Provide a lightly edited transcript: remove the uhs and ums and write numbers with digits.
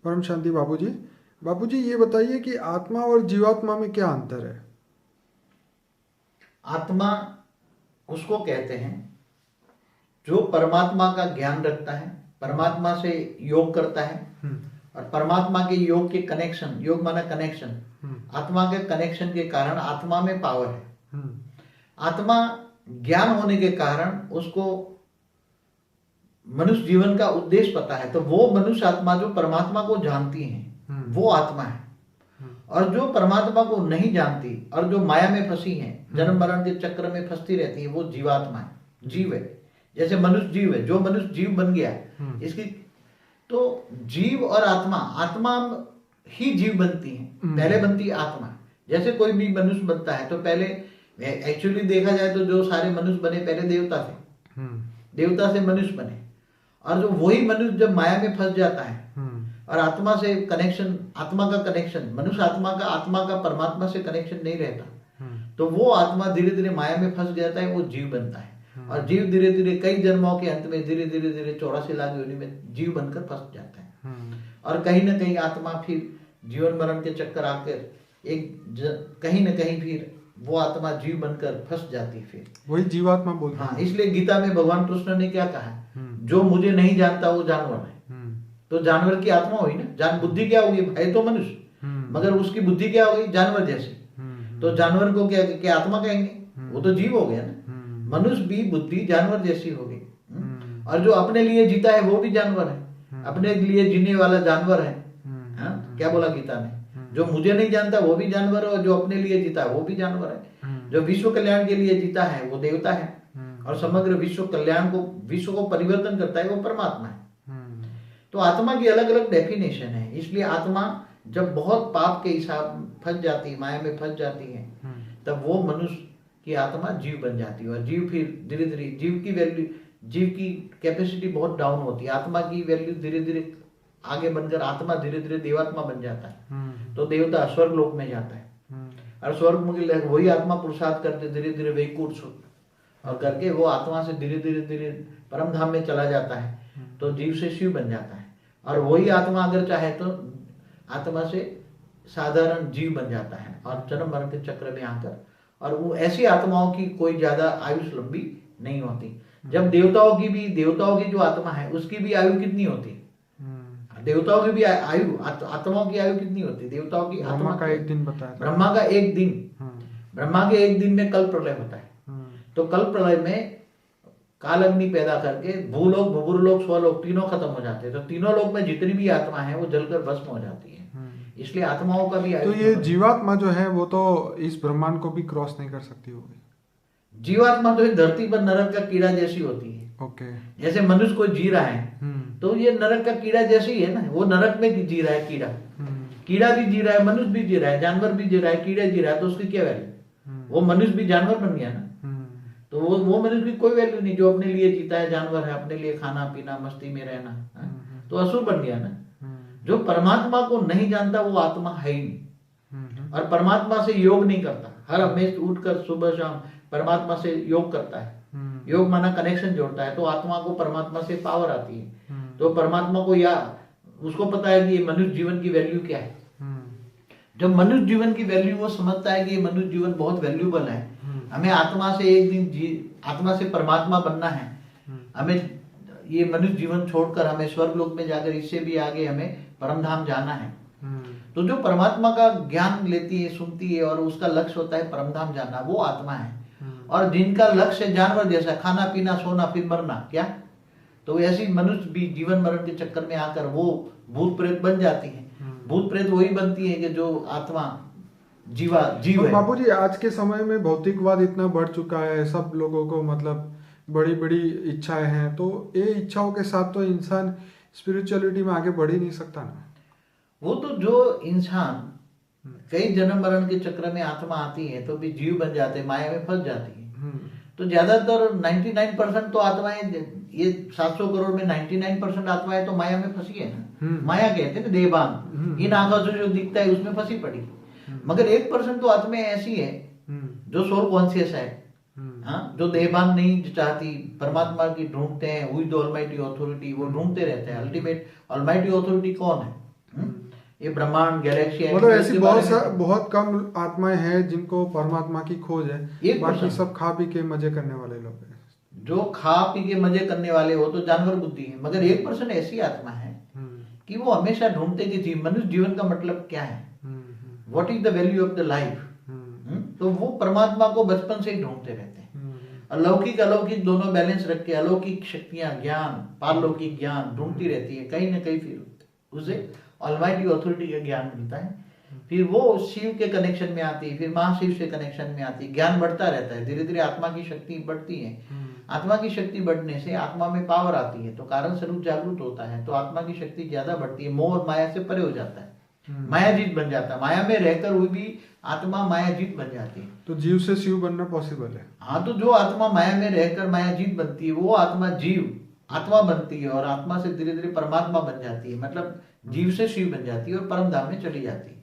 परम शांति बाबूजी। बाबूजी ये बताइए कि आत्मा और जीवात्मा में क्या अंतर है? आत्मा उसको कहते हैं जो परमात्मा का ज्ञान रखता है, परमात्मा से योग करता है और परमात्मा के योग के कनेक्शन, योग माना कनेक्शन, आत्मा के कनेक्शन के कारण आत्मा में पावर है। आत्मा ज्ञान होने के कारण उसको मनुष्य जीवन का उद्देश्य पता है, तो वो मनुष्य आत्मा जो परमात्मा को जानती है वो आत्मा है। और जो परमात्मा को नहीं जानती और जो माया में फंसी है, जन्म मरण के चक्र में फंसती रहती है, वो जीवात्मा है, जीव है। जैसे मनुष्य जीव है, जो मनुष्य जीव बन गया है इसकी, तो जीव और आत्मा, आत्मा ही जीव बनती है, पहले बनती है आत्मा। जैसे कोई भी मनुष्य बनता है तो पहले एक्चुअली देखा जाए तो जो सारे मनुष्य बने पहले देवता थे, देवता से मनुष्य बने। और जो वही मनुष्य जब माया में फंस जाता है और आत्मा से कनेक्शन, आत्मा का कनेक्शन, मनुष्य आत्मा का परमात्मा से कनेक्शन नहीं रहता, तो वो आत्मा धीरे धीरे माया में फंस जाता है, वो जीव बनता है। और जीव धीरे धीरे कई जन्मों के अंत में धीरे धीरे धीरे 84 लाख योनि में जीव बनकर फंस जाता है। और कहीं ना कहीं आत्मा फिर जीवन मरण के चक्कर आकर कहीं ना कहीं फिर वो आत्मा जीव बनकर फंस जाती है, फिर वही जीवात्मा बोलते हैं। हाँ, इसलिए गीता में भगवान कृष्ण ने क्या कहा, जो मुझे नहीं जानता वो जानवर है। तो जानवर की आत्मा हुई ना, जान बुद्धि क्या होगी, है तो मनुष्य, मगर उसकी बुद्धि क्या होगी, जानवर जैसी। तो जानवर को क्या आत्मा कहेंगे, वो तो जीव हो गया ना। मनुष्य भी बुद्धि जानवर जैसी हो गई। और जो अपने लिए जीता है वो भी जानवर है, अपने लिए जीने वाला जानवर है। क्या बोला गीता ने, जो मुझे नहीं जानता वो भी जानवर है और जो अपने लिए जीता है वो भी जानवर है। जो विश्व कल्याण के लिए जीता है वो देवता है और समग्र विश्व कल्याण को, विश्व को परिवर्तन करता है वो परमात्मा है। तो आत्मा की अलग अलग डेफिनेशन है। इसलिए आत्मा जब बहुत पाप के हिसाब फंस जाती है, माया में फंस जाती है, तब वो मनुष्य की आत्मा जीव बन जाती है। और जीव फिर धीरे धीरे जीव की वैल्यू, जीव की कैपेसिटी बहुत डाउन होती है, आत्मा की वैल्यू धीरे धीरे आगे बनकर आत्मा धीरे धीरे देवात्मा बन जाता है। तो देवता स्वर्ग लोक में जाता है और स्वर्ग में वही आत्मा पुरुषार्थ करते धीरे धीरे वैकुंठ और करके वो आत्मा से धीरे धीरे धीरे परम धाम में चला जाता है, तो जीव से शिव बन जाता है। और वही आत्मा अगर चाहे तो आत्मा से साधारण जीव बन जाता है और जन्म मरण के चक्र में आकर, और वो ऐसी आत्माओं की कोई ज्यादा आयुष लंबी नहीं होती। जब देवताओं की जो आत्मा है उसकी भी आयु कितनी होती, देवताओं की भी आयु, आत्माओं की आयु कितनी होती, देवताओं की आत्मा का एक दिन बताया, ब्रह्मा का एक दिन, ब्रह्मा के एक दिन में कल प्रलय होता है। तो कल प्रलय में काल अग्नि पैदा करके भूलोक, भूगुरलोक, स्वलोक तीनों खत्म हो जाते हैं। तो तीनों लोक में जितनी भी आत्मा है वो जलकर भस्म हो जाती है। इसलिए आत्माओं का भी तो ये जीवात्मा जो है वो तो इस ब्रह्मांड को भी क्रॉस नहीं कर सकती होगी। जीवात्मा तो धरती पर नरक का कीड़ा जैसी होती है। ओके। जैसे मनुष्य को जी रहा है तो ये नरक का कीड़ा जैसी है ना, वो नरक में जी रहा है कीड़ा, कीड़ा भी जी रहा है, मनुष्य भी जी रहा है, जानवर भी जी रहा है, कीड़ा जी रहा है, तो उसकी क्या वैल्यू, वो मनुष्य भी जानवर बन गया ना। तो वो मनुष्य की कोई वैल्यू नहीं, जो अपने लिए जीता है, जानवर है, अपने लिए खाना पीना मस्ती में रहना, तो असुर बन गया ना। जो परमात्मा को नहीं जानता वो आत्मा है ही नहीं, और परमात्मा से योग नहीं करता, हर हमेशा उठकर सुबह शाम परमात्मा से योग करता है, योग माना कनेक्शन जोड़ता है, तो आत्मा को परमात्मा से पावर आती है। तो परमात्मा को या उसको पता है कि ये मनुष्य जीवन की वैल्यू क्या है। जब मनुष्य जीवन की वैल्यू वो समझता है कि ये मनुष्य जीवन बहुत वैल्यूबल है, हमें आत्मा से एक दिन आत्मा से परमात्मा बनना है, हमें ये मनुष्य जीवन छोड़कर हमें स्वर्ग लोक में जाकर इससे भी आगे हमें परमधाम जाना है। तो जो परमात्मा का ज्ञान लेती है, सुनती है और उसका लक्ष्य होता है परमधाम जाना, वो आत्मा है। और जिनका लक्ष्य है जानवर जैसा, खाना पीना सोना फिर मरना, क्या, तो ऐसी मनुष्य भी जीवन मरण के चक्कर में आकर वो भूत प्रेत बन जाती है। भूत प्रेत वही बनती है कि जो आत्मा जीव है। बाबूजी आज के समय में भौतिकवाद इतना बढ़ चुका है, सब लोगों को मतलब बड़ी बड़ी इच्छाएं हैं, तो ये इच्छाओं के साथ तो इंसान स्पिरिचुअलिटी में आगे बढ़ ही नहीं सकता ना। वो तो जो इंसान कई जन्म मरण के चक्र में आत्मा आती है तो भी जीव बन जाते हैं, माया में फंस जाती है। तो ज्यादातर 99% तो आत्माएं, ये 700 करोड़ में 99% आत्माएं तो माया में फंसी है ना। माया कहते हैं देहभान, इन आंखों से जो दिखता है उसमें फंसी पड़ी। मगर 1% तो आत्माएं ऐसी है जो सोल कॉन्शियस है, हाँ, जो देहभान नहीं चाहती, परमात्मा की ढूंढते हैं, हुई द ऑलमाइटी ऑथोरिटी, वो ढूंढते रहते हैं। अल्टीमेट ऑलमाइटी ऑथोरिटी कौन है, ये ब्रह्मांड गैलेक्सी मतलब ऐसी बहुत कम आत्माएं हैं जिनको परमात्मा की खोज है, 1% बाकी सब खा पी के मजे करने वाले लोग हैं। जो खा पी के मजे करने वाले हो तो जानवर बुद्धि है, मगर 1% ऐसी आत्मा है कि वो हमेशा ढूंढते कि जी मनुष्य जीवन का मतलब क्या है, what is the value of the life. तो वो परमात्मा को बचपन से ही ढूंढते रहते हैं। अलौकिक अलौकिक दोनों बैलेंस रख के अलौकिक शक्तियां, ज्ञान, पारलौकिक ज्ञान ढूंढती रहती है, कहीं ना कहीं फिर उसे ऑलमाइटी ऑथोरिटी का ज्ञान मिलता है, फिर वो शिव के कनेक्शन में आती है, फिर महाशिव से कनेक्शन में आती है, ज्ञान बढ़ता रहता है, धीरे धीरे आत्मा की शक्ति बढ़ती है। आत्मा की शक्ति बढ़ने से आत्मा में पावर आती है, तो कारण स्वरूप जागरूक होता है, तो आत्मा की शक्ति ज्यादा बढ़ती है, मोह और माया से परे हो जाता है, मायाजीत बन जाता है, माया में रहकर हुई भी आत्मा मायाजीत बन जाती है। तो जीव से शिव बनना पॉसिबल है। हाँ, तो जो आत्मा माया में रहकर मायाजीत बनती है वो आत्मा जीव आत्मा बनती है, और आत्मा से धीरे धीरे परमात्मा बन जाती है, मतलब जीव से शिव बन जाती है और परम धाम में चली जाती है।